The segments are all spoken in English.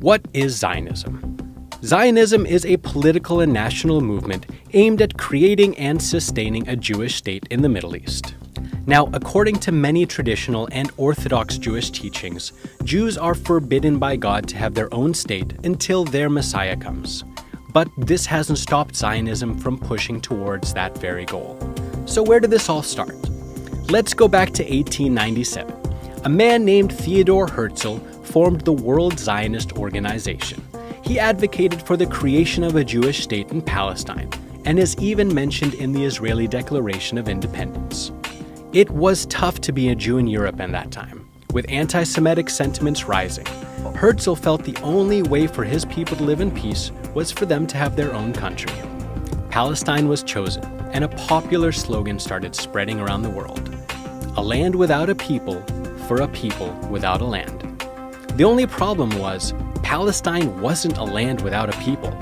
What is Zionism? Zionism is a political and national movement aimed at creating and sustaining a Jewish state in the Middle East. Now, according to many traditional and Orthodox Jewish teachings, Jews are forbidden by God to have their own state until their Messiah comes. But this hasn't stopped Zionism from pushing towards that very goal. So where did this all start? Let's go back to 1897. A man named Theodor Herzl formed the World Zionist Organization. He advocated for the creation of a Jewish state in Palestine, and is even mentioned in the Israeli Declaration of Independence. It was tough to be a Jew in Europe in that time, with anti-Semitic sentiments rising. Herzl felt the only way for his people to live in peace was for them to have their own country. Palestine was chosen, and a popular slogan started spreading around the world: a land without a people, for a people without a land. The only problem was, Palestine wasn't a land without a people.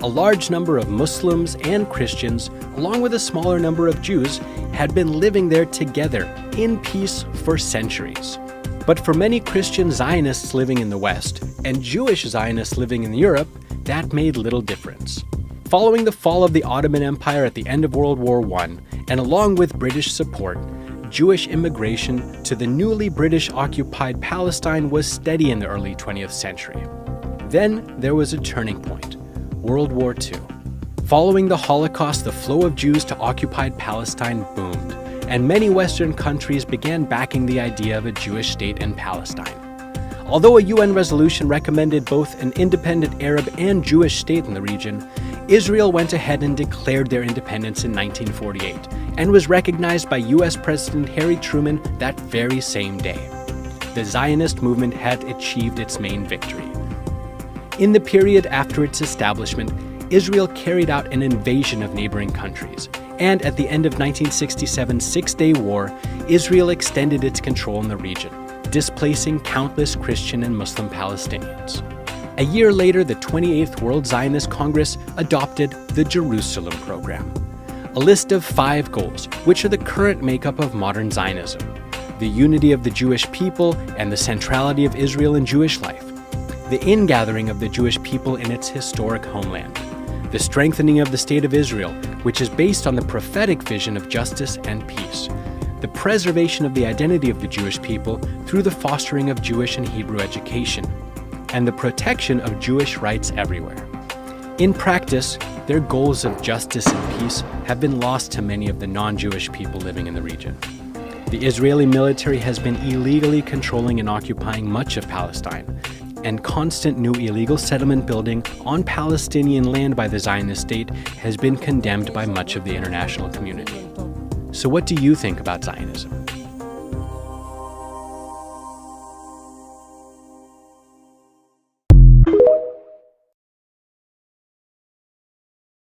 A large number of Muslims and Christians, along with a smaller number of Jews, had been living there together in peace for centuries. But for many Christian Zionists living in the West and Jewish Zionists living in Europe, that made little difference. Following the fall of the Ottoman Empire at the end of World War I, and along with British support, Jewish immigration to the newly British-occupied Palestine was steady in the early 20th century. Then there was a turning point: World War II. Following the Holocaust, the flow of Jews to occupied Palestine boomed, and many Western countries began backing the idea of a Jewish state in Palestine. Although a UN resolution recommended both an independent Arab and Jewish state in the region, Israel went ahead and declared their independence in 1948, and was recognized by US President Harry Truman that very same day. The Zionist movement had achieved its main victory. In the period after its establishment, Israel carried out an invasion of neighboring countries, and at the end of 1967's Six-Day War, Israel extended its control in the region, displacing countless Christian and Muslim Palestinians. A year later, the 28th World Zionist Congress adopted the Jerusalem Program, a list of 5 goals, which are the current makeup of modern Zionism: the unity of the Jewish people and the centrality of Israel in Jewish life, the ingathering of the Jewish people in its historic homeland, the strengthening of the State of Israel, which is based on the prophetic vision of justice and peace, the preservation of the identity of the Jewish people through the fostering of Jewish and Hebrew education, and the protection of Jewish rights everywhere. In practice, their goals of justice and peace have been lost to many of the non-Jewish people living in the region. The Israeli military has been illegally controlling and occupying much of Palestine, and constant new illegal settlement building on Palestinian land by the Zionist state has been condemned by much of the international community. So what do you think about Zionism?